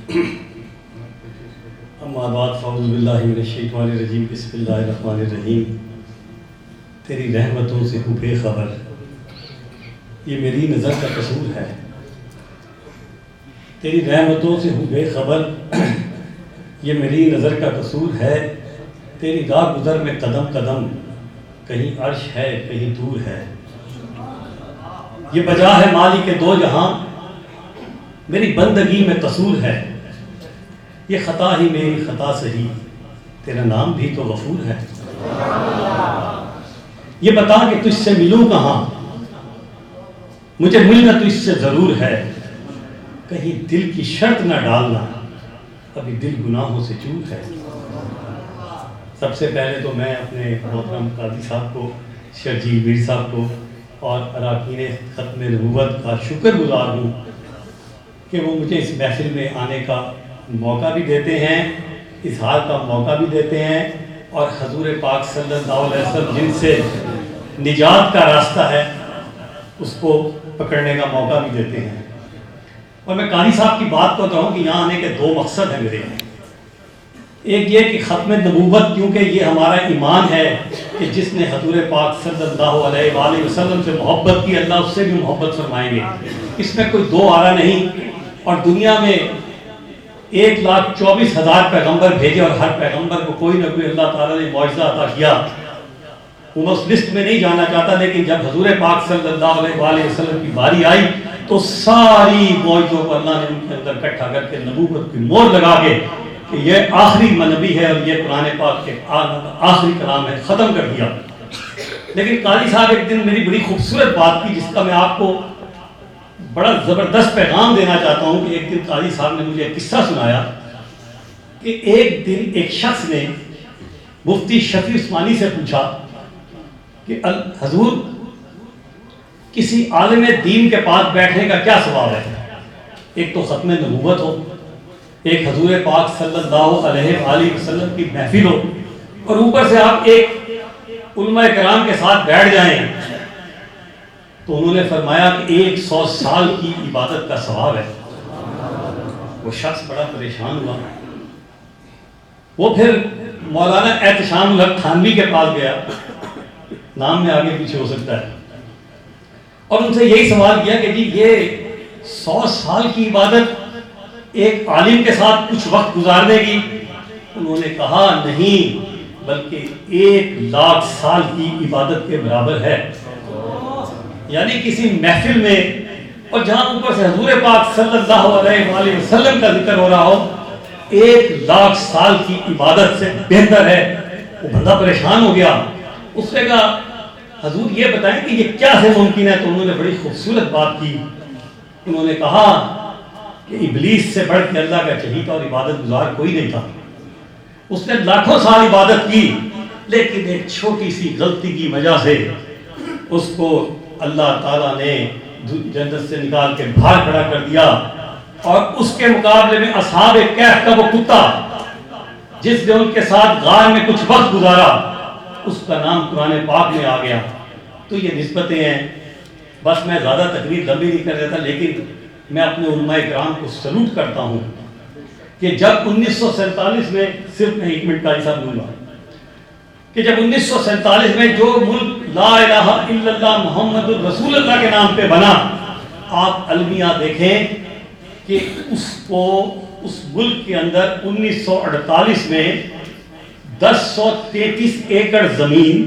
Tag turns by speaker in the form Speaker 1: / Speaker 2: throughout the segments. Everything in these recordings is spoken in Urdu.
Speaker 1: اما بعد فاعوذ باللہ من الشیطان الرجیم بسم اللہ الرحمن الرحیم۔ تیری رحمتوں سے ہوں بے خبر، یہ میری نظر کا قصور ہے۔ تیری رحمتوں سے ہوں بے خبر، یہ میری نظر کا قصور ہے۔ تیری راہ گزر میں قدم قدم، کہیں عرش ہے کہیں دور ہے۔ یہ بجا ہے مالک دو جہاں، میری بندگی میں قصور ہے۔ یہ خطا ہی میری خطا سہی، تیرا نام بھی تو غفور ہے۔ یہ بتا کہ تجھ سے ملوں کہاں، مجھے ملنا تجھ سے ضرور ہے۔ کہیں دل کی شرط نہ ڈالنا، ابھی دل گناہوں سے چور ہے۔ سب سے پہلے تو میں اپنے محترم قاضی صاحب کو، شرجیل میر صاحب کو اور اراکین ختم نبوت کا شکر گزار ہوں کہ وہ مجھے اس محفل میں آنے کا موقع بھی دیتے ہیں، اظہار کا موقع بھی دیتے ہیں، اور حضور پاک صلی اللہ علیہ وسلم جن سے نجات کا راستہ ہے اس کو پکڑنے کا موقع بھی دیتے ہیں۔ اور میں قاضی صاحب کی بات کو کہوں کہ یہاں آنے کے دو مقصد ہیں میرے۔ ایک یہ کہ ختم نبوت، کیونکہ یہ ہمارا ایمان ہے کہ جس نے حضور پاک صلی اللہ علیہ وآلہ وسلم سے محبت کی، اللہ اس سے بھی محبت فرمائیں گے، اس میں کوئی دو آرا نہیں۔ اور دنیا میں 1,24,000 پیغمبر بھیجے اور ہر پیغمبر کو کوئی نہ کوئی اللہ تعالیٰ نے معجزہ عطا کیا، وہ اس لسٹ میں نہیں جانا چاہتا، لیکن جب حضور پاک صلی اللہ علیہ وآلہ وسلم کی باری آئی تو ساری معجزوں کو اللہ نے ان کے اندر اکٹھا کر کے نبوت کی مہر لگا کے کہ یہ آخری نبی ہے اور یہ قرآن پاک کے آخری کلام ہے، ختم کر دیا۔ لیکن قاضی صاحب ایک دن میری بڑی خوبصورت بات کی، جس کا میں آپ کو بڑا زبردست پیغام دینا چاہتا ہوں کہ ایک دن قاضی صاحب نے مجھے ایک قصہ سنایا کہ ایک دن ایک شخص نے مفتی شفیع عثمانی سے پوچھا کہ حضور کسی عالم دین کے پاس بیٹھنے کا کیا ثواب ہے؟ ایک تو ختم نبوت ہو، ایک حضور پاک صلی اللہ علیہ وآلہ وسلم کی محفل ہو، اور اوپر سے آپ ایک علماء کرام کے ساتھ بیٹھ جائیں۔ تو انہوں نے فرمایا کہ 100 سال کی عبادت کا ثواب ہے۔ وہ شخص بڑا پریشان ہوا، وہ پھر مولانا احتشام الحق تھانوی کے پاس گیا، نام میں آگے پیچھے ہو سکتا ہے، اور ان سے یہی سوال کیا کہ جی یہ 100 سال کی عبادت ایک عالم کے ساتھ کچھ وقت گزارنے کی؟ انہوں نے کہا نہیں، بلکہ 1,00,000 سال کی عبادت کے برابر ہے۔ یعنی کسی محفل میں، اور جہاں اوپر سے حضور پاک صلی اللہ علیہ وآلہ وسلم کا ذکر ہو رہا ہو، 1,00,000 سال کی عبادت سے بہتر ہے۔ وہ بندہ پریشان ہو گیا، اس نے کہا حضور یہ بتائیں کہ یہ کیا سے ممکن ہے؟ تو انہوں نے بڑی خوبصورت بات کی، انہوں نے کہا کہ ابلیس سے بڑھ کے اللہ کا چہیتا اور عبادت گزار کوئی نہیں تھا۔ اس نے لاکھوں سال عبادت کی، لیکن ایک چھوٹی سی غلطی کی وجہ سے اس کو اللہ تعالیٰ نے جنت سے نکال کے باہر کھڑا کر دیا، اور اس کے مقابلے میں اصحاب کہف کا وہ کتا جس نے ان کے ساتھ غار میں کچھ وقت گزارا، اس کا نام قرآن پاک میں آ گیا۔ تو یہ نسبتیں ہیں، بس میں زیادہ تقریر لمبی نہیں کر دیتا، لیکن میں اپنے علماء کرام کو سلوٹ کرتا ہوں کہ جب 1947 میں، صرف میں 1 منٹ کا حصہ دوں گا، کہ جب 1947 میں جو ملک لا الہ الا اللہ محمد الرسول اللہ کے نام پہ بنا، آپ المیہ دیکھیں کہ اس ملک کے اندر 1948 میں 1033 ایکڑ زمین،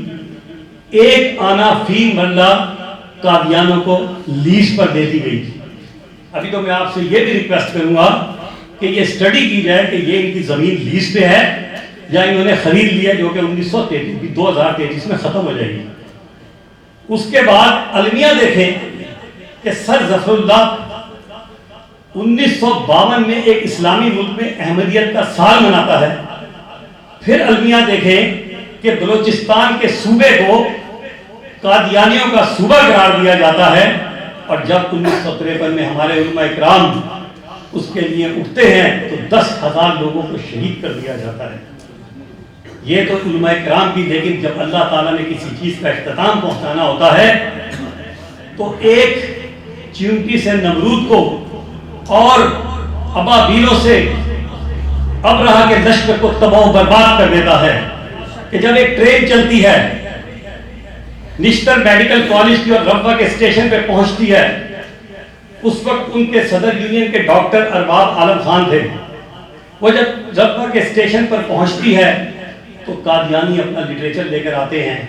Speaker 1: 1 آنا فی مرلہ قادیانوں کو لیز پر دے دی گئی تھی۔ ابھی تو میں آپ سے یہ بھی ریکویسٹ کروں گا کہ یہ سٹڈی کی جائے کہ یہ ان کی زمین لیز پہ ہے یا انہوں نے خرید لیا، جو کہ 2033 میں ختم ہو جائے گی۔ اس کے بعد المیہ دیکھیں کہ سر ظفر اللہ 1952 میں ایک اسلامی ملک میں احمدیت کا سال مناتا ہے۔ پھر المیہ دیکھیں کہ بلوچستان کے صوبے کو قادیانیوں کا صوبہ قرار دیا جاتا ہے، اور جب 1953 میں ہمارے علماء اکرام اس کے لیے اٹھتے ہیں تو 10,000 لوگوں کو شہید کر دیا جاتا ہے۔ یہ تو علماء کرام کی، لیکن جب اللہ تعالیٰ نے کسی چیز کا اختتام پہنچانا ہوتا ہے تو ایک چیونٹی سے نمرود کو اور ابابیلوں سے ابرہہ کے لشکر کو تباہ و برباد کر دیتا ہے کہ جب ایک ٹرین چلتی ہے نشتر میڈیکل کالج کی اور ربوہ کے اسٹیشن پہ پہنچتی ہے، اس وقت ان کے صدر یونین کے ڈاکٹر ارباب عالم خان تھے، وہ جب ربوہ کے اسٹیشن پر پہنچتی ہے تو قادیانی اپنا لٹریچر لے کر آتے ہیں،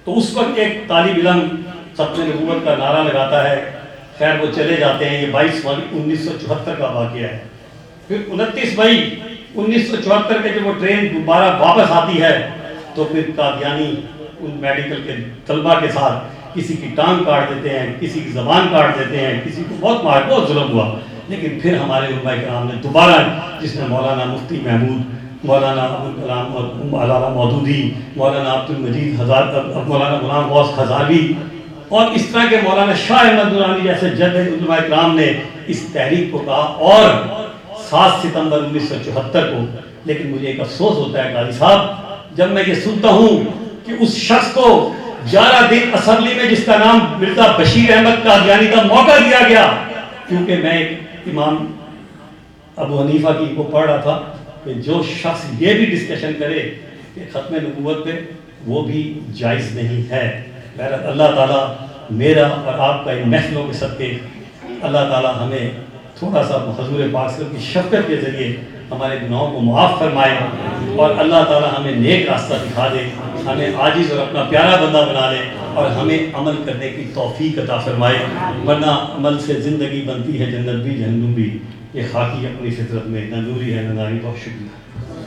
Speaker 1: تو اس وقت ایک طالب علم ختم نبوت کا نعرہ لگاتا ہے، خیر وہ چلے جاتے ہیں۔ یہ 22 مئی 1974 کا واقعہ ہے۔ پھر 29 مئی 1974 کے جب وہ ٹرین دوبارہ واپس آتی ہے تو پھر قادیانی ان میڈیکل کے طلبہ کے ساتھ کسی کی ٹانگ کاٹ دیتے ہیں، کسی کی زبان کاٹ دیتے ہیں، کسی کو بہت ظلم ہوا۔ لیکن پھر ہمارے علماء کرام نے دوبارہ، جس میں مولانا مفتی محمود، مولانا ابوالکلام علامہ مودودی، مولانا عبد المجید مولانا غلام غوث ہزاروی اور اس طرح کے مولانا شاہ احمد نورانی جیسے جد علماء کرام نے اس تحریک کو کہا، اور 7 ستمبر 1974 کو۔ لیکن مجھے ایک افسوس ہوتا ہے قاضی صاحب، جب میں یہ سنتا ہوں کہ اس شخص کو 11 دن اسمبلی میں جس کا نام مرزا بشیر احمد قادیانی کا موقع دیا گیا، کیونکہ میں ایک امام ابو حنیفہ کی کو پڑھ رہا تھا کہ جو شخص یہ بھی ڈسکشن کرے کہ ختم نبوت پہ، وہ بھی جائز نہیں ہے۔ بہرحال اللہ تعالیٰ میرا اور آپ کا ان محفلوں کے صدقے اللہ تعالیٰ ہمیں تھوڑا سا حضور پاک صلی اللہ علیہ وسلم کی شفقت کے ذریعے ہمارے گناہوں کو معاف فرمائے، اور اللہ تعالیٰ ہمیں نیک راستہ دکھا دے، ہمیں عاجز اور اپنا پیارا بندہ بنا لے، اور ہمیں عمل کرنے کی توفیق عطا فرمائے، ورنہ عمل سے زندگی بنتی ہے جنت بھی جہنم بھی، یہ خاکی اپنی فطرت میں نہ نوری ہے نہ ناری۔ بہت شکریہ۔